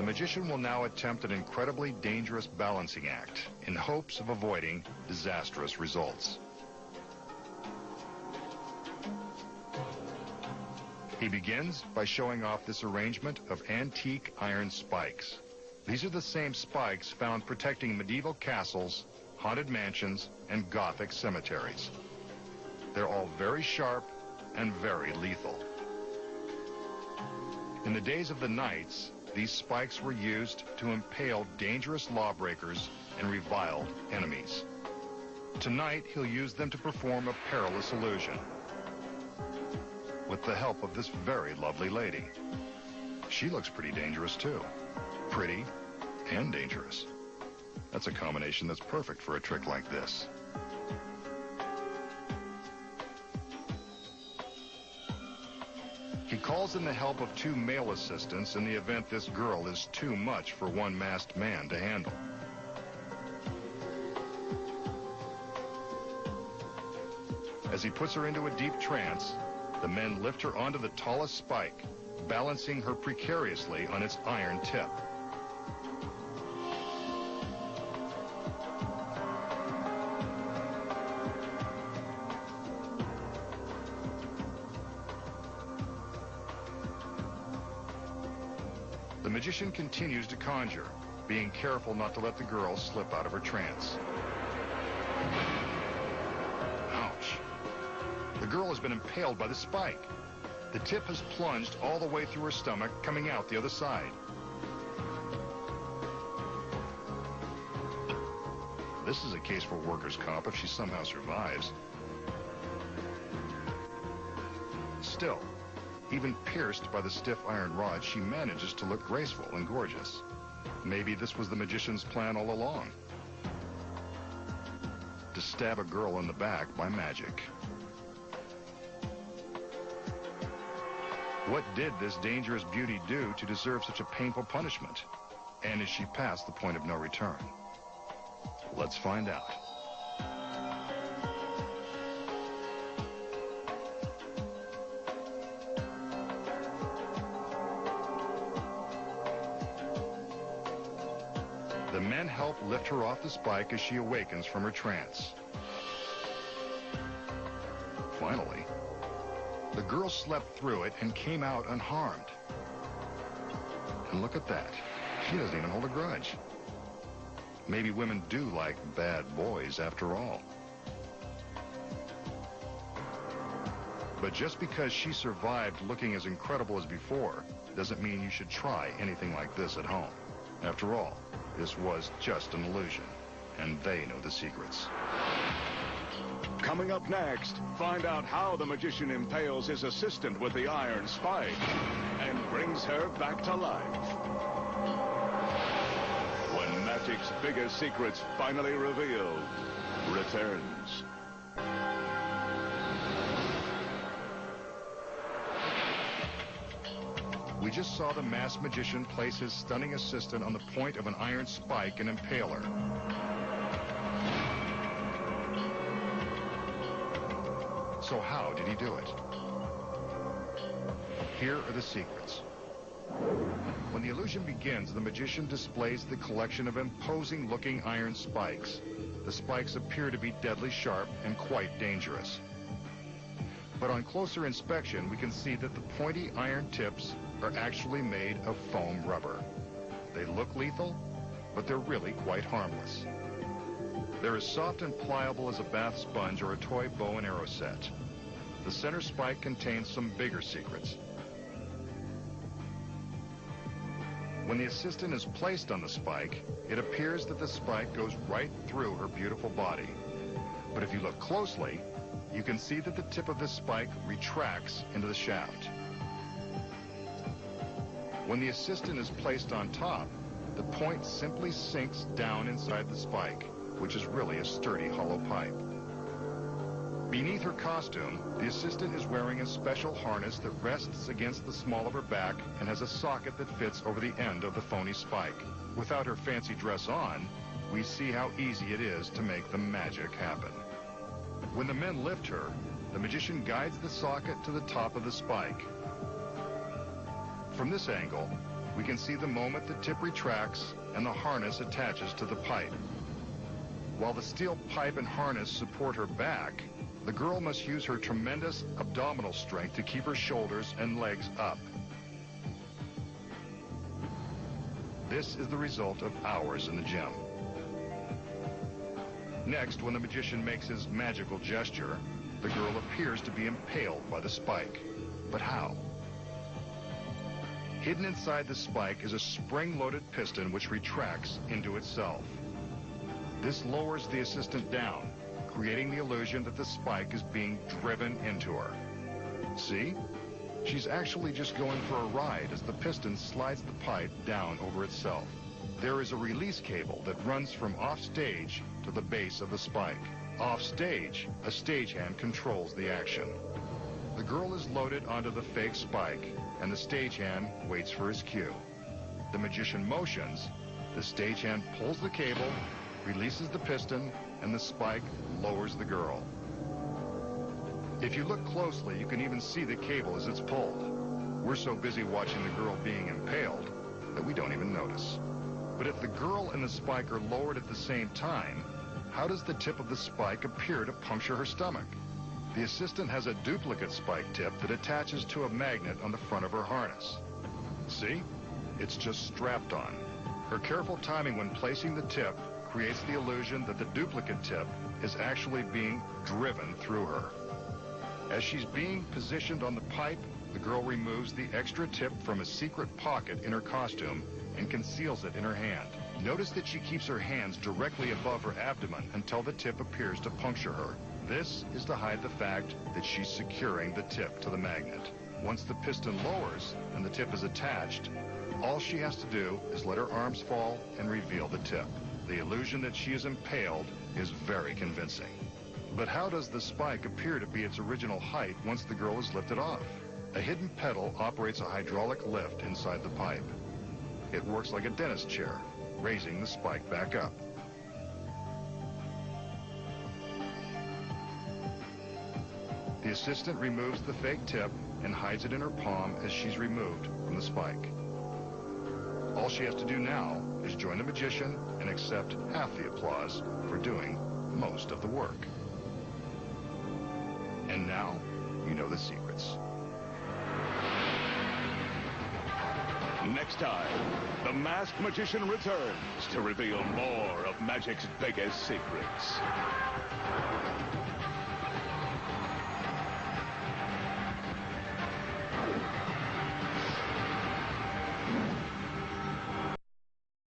The magician will now attempt an incredibly dangerous balancing act in hopes of avoiding disastrous results. He begins by showing off this arrangement of antique iron spikes. These are the same spikes found protecting medieval castles, haunted mansions, and Gothic cemeteries. They're all very sharp and very lethal. In the days of the knights, these spikes were used to impale dangerous lawbreakers and reviled enemies. Tonight, he'll use them to perform a perilous illusion with the help of this very lovely lady. She looks pretty dangerous, too. Pretty and dangerous. That's a combination that's perfect for a trick like this. He calls in the help of 2 male assistants in the event this girl is too much for one masked man to handle. As he puts her into a deep trance, the men lift her onto the tallest spike, balancing her precariously on its iron tip. The magician continues to conjure, being careful not to let the girl slip out of her trance. Ouch. The girl has been impaled by the spike. The tip has plunged all the way through her stomach, coming out the other side. This is a case for workers' comp if she somehow survives. Still, even pierced by the stiff iron rod, she manages to look graceful and gorgeous. Maybe this was the magician's plan all along. To stab a girl in the back by magic. What did this dangerous beauty do to deserve such a painful punishment? And is she past the point of no return? Let's find out. The men help lift her off the spike as she awakens from her trance. Finally, the girl slept through it and came out unharmed. And look at that. She doesn't even hold a grudge. Maybe women do like bad boys after all. But just because she survived looking as incredible as before doesn't mean you should try anything like this at home. After all, this was just an illusion, and they know the secrets. Coming up next, find out how the magician impales his assistant with the iron spike and brings her back to life. When magic's biggest secrets finally revealed, returns. We just saw the masked magician place his stunning assistant on the point of an iron spike and impale her. So how did he do it? Here are the secrets. When the illusion begins, the magician displays the collection of imposing-looking iron spikes. The spikes appear to be deadly sharp and quite dangerous. But on closer inspection, we can see that the pointy iron tips are actually made of foam rubber. They look lethal, but they're really quite harmless. They're as soft and pliable as a bath sponge or a toy bow and arrow set. The center spike contains some bigger secrets. When the assistant is placed on the spike, it appears that the spike goes right through her beautiful body. But if you look closely, you can see that the tip of this spike retracts into the shaft. When the assistant is placed on top, the point simply sinks down inside the spike, which is really a sturdy hollow pipe. Beneath her costume, the assistant is wearing a special harness that rests against the small of her back and has a socket that fits over the end of the phony spike. Without her fancy dress on, we see how easy it is to make the magic happen. When the men lift her, the magician guides the socket to the top of the spike. From this angle, We can see the moment the tip retracts and the harness attaches to the pipe. While the steel pipe and harness support her back, the girl must use her tremendous abdominal strength to keep her shoulders and legs up. This is the result of hours in the gym. Next, when the magician makes his magical gesture, the girl appears to be impaled by the spike. But how? Hidden inside the spike is a spring-loaded piston which retracts into itself. This lowers the assistant down, creating the illusion that the spike is being driven into her. See? She's actually just going for a ride as the piston slides the pipe down over itself. There is a release cable that runs from off-stage to the base of the spike. Off-stage, a stagehand controls the action. The girl is loaded onto the fake spike, and the stagehand waits for his cue. The magician motions, the stagehand pulls the cable, releases the piston, and the spike lowers the girl. If you look closely, you can even see the cable as it's pulled. We're so busy watching the girl being impaled that we don't even notice. But if the girl and the spike are lowered at the same time, how does the tip of the spike appear to puncture her stomach? The assistant has a duplicate spike tip that attaches to a magnet on the front of her harness. See? It's just strapped on. Her careful timing when placing the tip creates the illusion that the duplicate tip is actually being driven through her. As she's being positioned on the pipe, the girl removes the extra tip from a secret pocket in her costume and conceals it in her hand. Notice that she keeps her hands directly above her abdomen until the tip appears to puncture her. This is to hide the fact that she's securing the tip to the magnet. Once the piston lowers and the tip is attached, all she has to do is let her arms fall and reveal the tip. The illusion that she is impaled is very convincing. But how does the spike appear to be its original height once the girl is lifted off? A hidden pedal operates a hydraulic lift inside the pipe. It works like a dentist chair, raising the spike back up. The assistant removes the fake tip and hides it in her palm as she's removed from the spike. All she has to do now is join the magician and accept half the applause for doing most of the work. And now, you know the secrets. Next time, the masked magician returns to reveal more of magic's biggest secrets.